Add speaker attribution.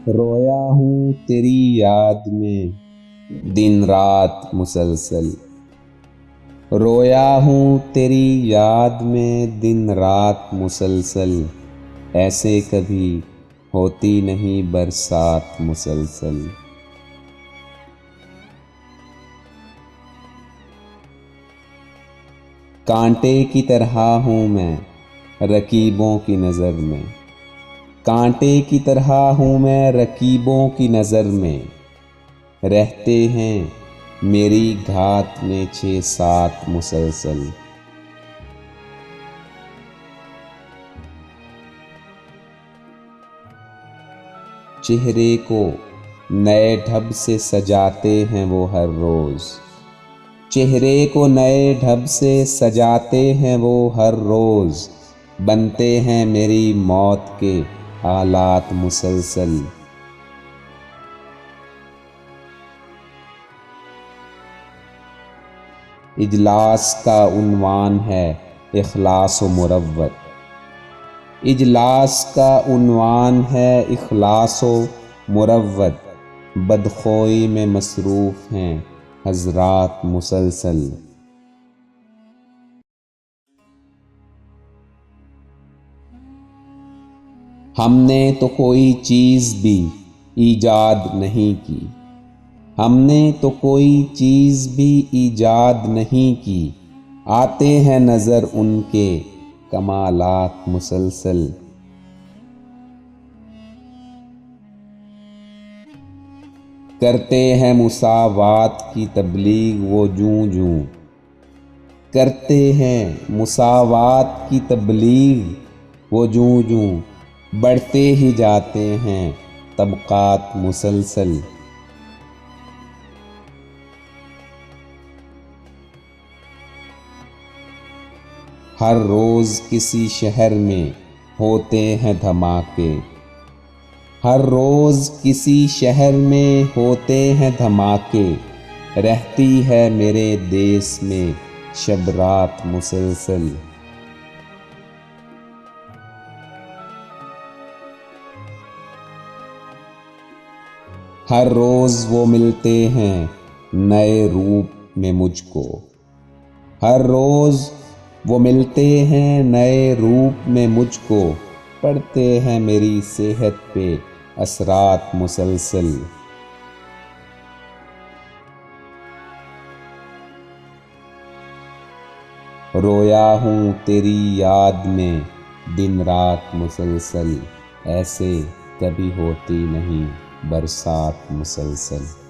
Speaker 1: रोया हूँ तेरी याद में दिन रात मुसलसल। रोया हूँ तेरी याद में दिन रात मुसलसल। ऐसे कभी होती नहीं बरसात मुसलसल। कांटे की तरह हूँ मैं रकीबों की नज़र में। कांटे की तरह हूँ मैं रकीबों की नज़र में। रहते हैं मेरी घात में 6-7 मुसलसल। चेहरे को नए ढब से सजाते हैं वो हर रोज़। चेहरे को नए ढब से सजाते हैं वो हर रोज़। बनते हैं मेरी मौत के हालात मुसलसल। इजलास का उन्वान है इखलास व मुरव्वत। इजलास का उन्वान है इखलास व मुरव्वत। बदखोई में मसरूफ़ हैं हज़रात मुसलसल। हमने तो कोई चीज़ भी ईजाद नहीं की। हमने तो कोई चीज़ भी ईजाद नहीं की। आते हैं नज़र उनके कमालात मुसलसल। करते हैं मुसावात की तबलीग वो जूं जूं। करते हैं मुसावात की तबलीग वो जूं जूं। बढ़ते ही जाते हैं तबक़ात मुसलसल। हर रोज़ किसी शहर में होते हैं धमाके। हर रोज़ किसी शहर में होते हैं धमाके। रहती है मेरे देश में शब रात मुसलसल। हर रोज़ वो मिलते हैं नए रूप में मुझको। हर रोज़ वो मिलते हैं नए रूप में मुझको। पड़ते हैं मेरी सेहत पे असरात मुसलसल। रोया हूँ तेरी याद में दिन रात मुसलसल। ऐसे कभी होती नहीं बरसात मुसलसल।